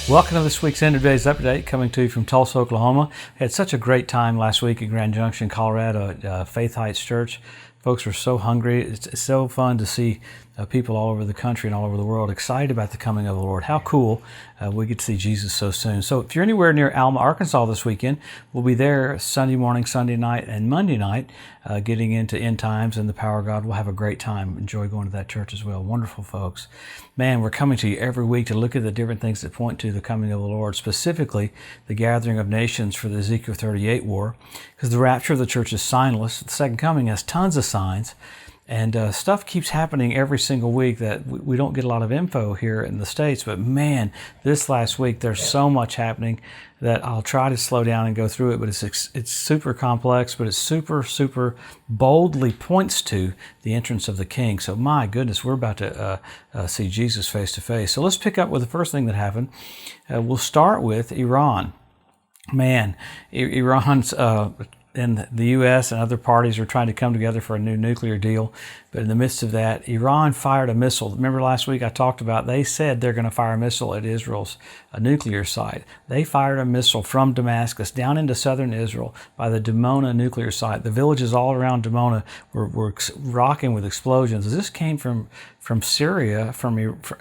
Welcome to this week's End of Days Update, coming to you from Tulsa, Oklahoma. We had such a great time last week in Grand Junction, Colorado at Faith Heights Church. Folks were so hungry. It's so fun to see people all over the country and all over the world excited about the coming of the Lord. How cool we get to see Jesus so soon. So if you're anywhere near Alma, Arkansas this weekend, we'll be there Sunday morning, Sunday night, and Monday night, getting into end times and the power of God. We'll have a great time. Enjoy going to that church as well. Wonderful folks. Man, we're coming to you every week to look at the different things that point to the coming of the Lord, specifically the gathering of nations for the Ezekiel 38 war, because the rapture of the church is signless. The second coming has tons of signs. And stuff keeps happening every single week that we don't get a lot of info here in the States. But man, this last week, there's so much happening that I'll try to slow down and go through it. But it's super complex, but it's super boldly points to the entrance of the King. So my goodness, we're about to see Jesus face to face. So let's pick up with the first thing that happened. We'll start with Iran. Man, Iran's... and the U.S. and other parties are trying to come together for a new nuclear deal. But in the midst of that, Iran fired a missile. Remember last week I talked about, they said they're going to fire a missile at Israel's nuclear site. They fired a missile from Damascus down into southern Israel by the Dimona nuclear site. The villages all around Dimona were rocking with explosions. This came from Syria,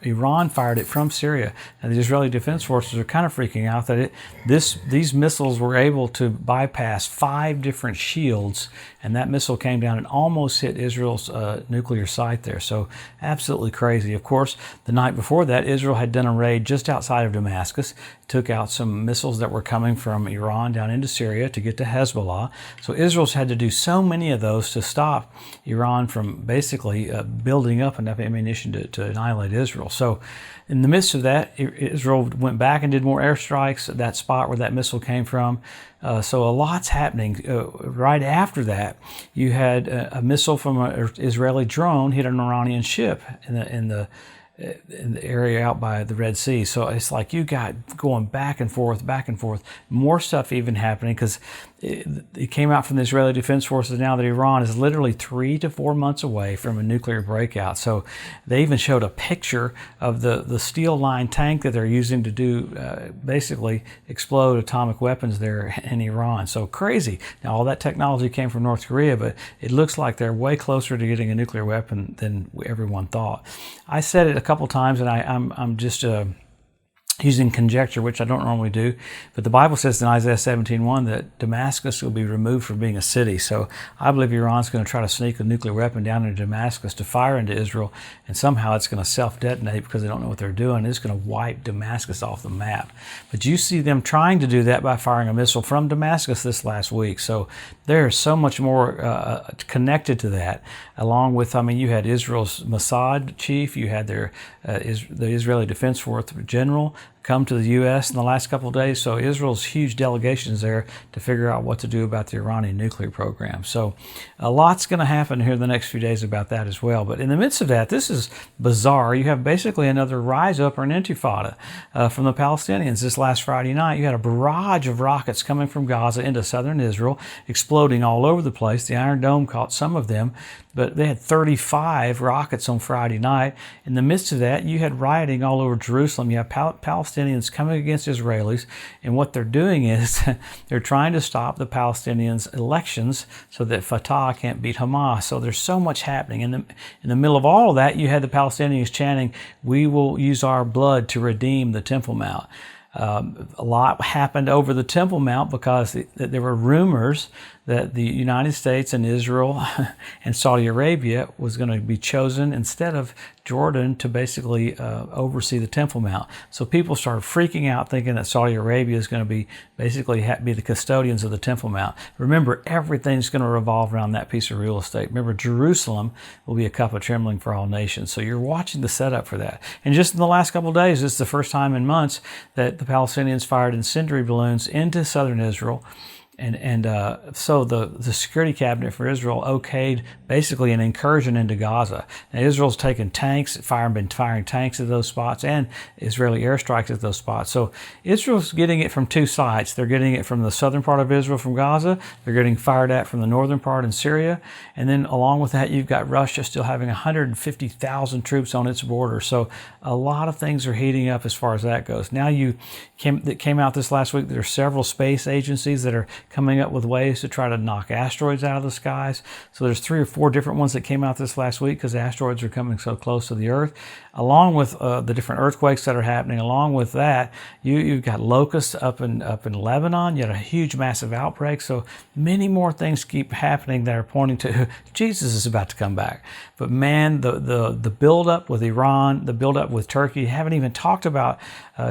Iran fired it from Syria. And the Israeli Defense Forces are kind of freaking out that these missiles were able to bypass 5 different shields, and that missile came down and almost hit Israel's nuclear site there. So absolutely crazy. Of course, the night before that, Israel had done a raid just outside of Damascus, took out some missiles that were coming from Iran down into Syria to get to Hezbollah. So Israel's had to do so many of those to stop Iran from basically building up enough ammunition to annihilate Israel. So in the midst of that, Israel went back and did more airstrikes at that spot where that missile came from. So a lot's happening. Right after that, you had a missile from an Israeli drone hit an Iranian ship in the area out by the Red Sea. So it's like you got going back and forth, more stuff even happening because it came out from the Israeli Defense Forces now that Iran is literally 3 to 4 months away from a nuclear breakout. So they even showed a picture of the steel line tank that they're using to do basically explode atomic weapons there in Iran. So crazy. Now all that technology came from North Korea, but it looks like they're way closer to getting a nuclear weapon than everyone thought. I said it a couple times, and I'm just using conjecture, which I don't normally do, but the Bible says in Isaiah 17:1 that Damascus will be removed from being a city. So I believe Iran's going to try to sneak a nuclear weapon down into Damascus to fire into Israel, and somehow it's going to self-detonate because they don't know what they're doing. It's going to wipe Damascus off the map. But you see them trying to do that by firing a missile from Damascus this last week. So there's so much more connected to that, along with, you had Israel's Mossad chief, you had the Israeli Defense Force general come to the U.S. in the last couple of days. So Israel's huge delegations there to figure out what to do about the Iranian nuclear program. So a lot's going to happen here in the next few days about that as well. But in the midst of that, this is bizarre. You have basically another rise up or an intifada from the Palestinians. This last Friday night, you had a barrage of rockets coming from Gaza into southern Israel, exploding all over the place. The Iron Dome caught some of them, but they had 35 rockets on Friday night. In the midst of that, you had rioting all over Jerusalem. You have Palestinians coming against Israelis, and what they're doing is they're trying to stop the Palestinians' elections so that Fatah can't beat Hamas. So there's so much happening. In the middle of all of that, you had the Palestinians chanting, "We will use our blood to redeem the Temple Mount." A lot happened over the Temple Mount because there were rumors that the United States and Israel and Saudi Arabia was going to be chosen instead of Jordan to basically oversee the Temple Mount. So people started freaking out thinking that Saudi Arabia is going to be basically be the custodians of the Temple Mount. Remember, everything's going to revolve around that piece of real estate. Remember, Jerusalem will be a cup of trembling for all nations. So you're watching the setup for that. And just in the last couple of days, it's the first time in months that the Palestinians fired incendiary balloons into southern Israel. So the security cabinet for Israel okayed basically an incursion into Gaza. Now, Israel's taken tanks, been firing tanks at those spots, and Israeli airstrikes at those spots. So Israel's getting it from two sides. They're getting it from the southern part of Israel, from Gaza. They're getting fired at from the northern part in Syria. And then along with that, you've got Russia still having 150,000 troops on its border. So a lot of things are heating up as far as that goes. Now that came out this last week, there are several space agencies that are coming up with ways to try to knock asteroids out of the skies. So there's 3 or 4 different ones that came out this last week because asteroids are coming so close to the Earth. Along with the different earthquakes that are happening, along with that, you've got locusts up in Lebanon. You had a huge, massive outbreak. So many more things keep happening that are pointing to Jesus is about to come back. But man, the buildup with Iran, the buildup with Turkey, haven't even talked about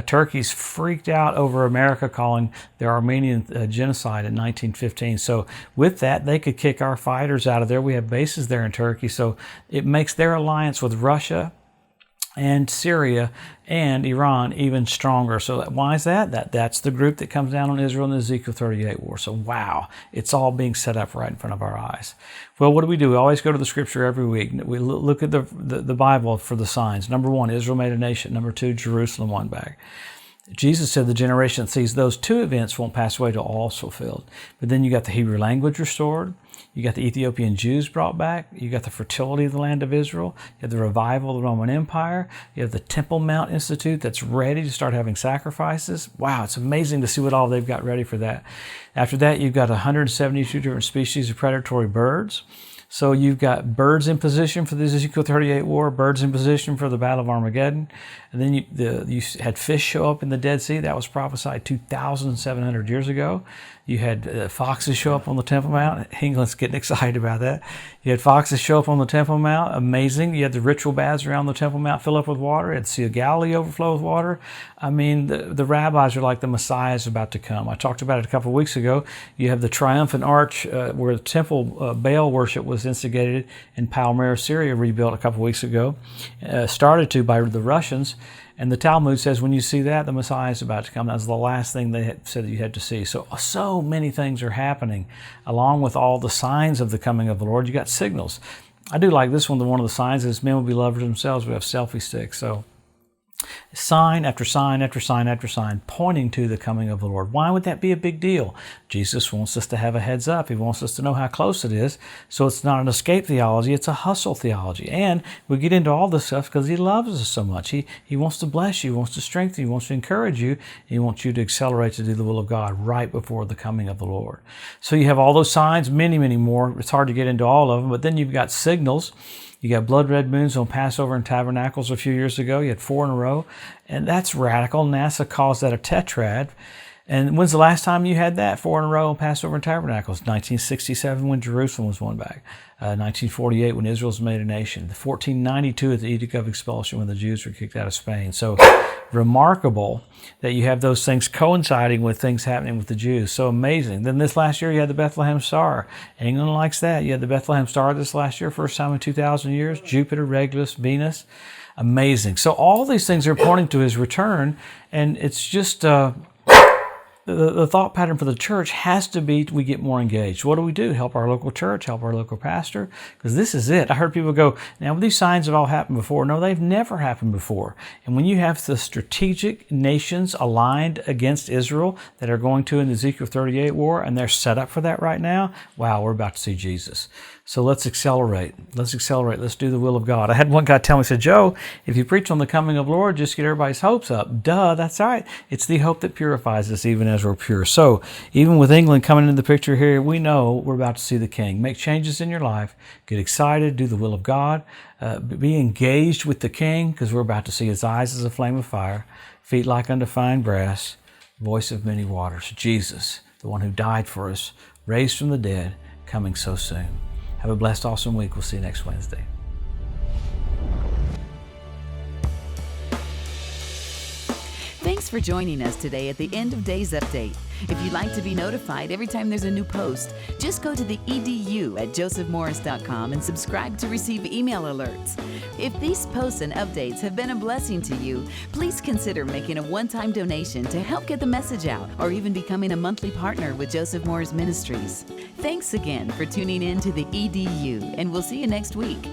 Turkey's freaked out over America calling the Armenian genocide in 1915. So with that, they could kick our fighters out of there. We have bases there in Turkey. So it makes their alliance with Russia and Syria and Iran even stronger. So why is that? That's the group that comes down on Israel in the Ezekiel 38 war. So wow, it's all being set up right in front of our eyes. Well, what do? We always go to the scripture every week. We look at the Bible for the signs. Number 1, Israel made a nation. Number 2, Jerusalem won back. Jesus said the generation that sees those 2 events won't pass away till all is fulfilled. But then you got the Hebrew language restored. You got the Ethiopian Jews brought back. You got the fertility of the land of Israel. You have the revival of the Roman Empire. You have the Temple Mount Institute that's ready to start having sacrifices. Wow, it's amazing to see what all they've got ready for that. After that, you've got 172 different species of predatory birds. So you've got birds in position for the Ezekiel 38 war, birds in position for the Battle of Armageddon. And then you had fish show up in the Dead Sea. That was prophesied 2,700 years ago. You had foxes show up on the Temple Mount. England's getting excited about that. You had foxes show up on the Temple Mount. Amazing. You had the ritual baths around the Temple Mount fill up with water. You had the Sea of Galilee overflow with water. I mean, the rabbis are like the Messiah is about to come. I talked about it a couple of weeks ago. You have the triumphant arch where the temple Baal worship was instigated in Palmyra, Syria, rebuilt a couple of weeks ago. Started to by the Russians. And the Talmud says when you see that, the Messiah is about to come. That's the last thing they said that you had to see. So many things are happening. Along with all the signs of the coming of the Lord, you got signals. I do like this one. One of the signs is men will be lovers themselves. We have selfie sticks. So sign after sign after sign after sign pointing to the coming of the Lord. Why would that be a big deal? Jesus wants us to have a heads up. He wants us to know how close it is. So it's not an escape theology, it's a hustle theology. And we get into all this stuff because He loves us so much. He wants to bless you, He wants to strengthen you, He wants to encourage you, and He wants you to accelerate to do the will of God right before the coming of the Lord. So you have all those signs, many, many more. It's hard to get into all of them, but then you've got signals. You got blood red moons on Passover and Tabernacles a few years ago. You had 4 in a row, and that's radical. NASA calls that a tetrad. And when's the last time you had that? 4 in a row on Passover and Tabernacles. 1967 when Jerusalem was won back. 1948 when Israel was made a nation. 1492 at the Edict of Expulsion when the Jews were kicked out of Spain. So remarkable that you have those things coinciding with things happening with the Jews. So amazing. Then this last year you had the Bethlehem Star. England likes that. You had the Bethlehem Star this last year, first time in 2,000 years. Jupiter, Regulus, Venus. Amazing. So all these things are pointing to His return, and it's just the thought pattern for the church has to be we get more engaged. What do? Help our local church, help our local pastor, because this is it. I heard people go, now these signs have all happened before. No, they've never happened before. And when you have the strategic nations aligned against Israel that are going to in the Ezekiel 38 war, and they're set up for that right now, wow, we're about to see Jesus. So let's accelerate. Let's do the will of God. I had one guy tell me, he said, Joe, if you preach on the coming of the Lord, just get everybody's hopes up. Duh, that's all right. It's the hope that purifies us even as we're pure. So even with England coming into the picture here, we know we're about to see the King. Make changes in your life. Get excited. Do the will of God. Be engaged with the King, because we're about to see His eyes as a flame of fire, feet like undefined brass, voice of many waters. Jesus, the one who died for us, raised from the dead, coming so soon. Have a blessed, awesome week. We'll see you next Wednesday. Thank Thanks for joining us today at the End of Days Update. If you'd like to be notified every time there's a new post, just go to the edu at josephmorris.com and subscribe to receive email alerts. If these posts and updates have been a blessing to you, please consider making a one-time donation to help get the message out, or even becoming a monthly partner with Joseph Morris Ministries. Thanks again for tuning in to the EDU, and we'll see you next week.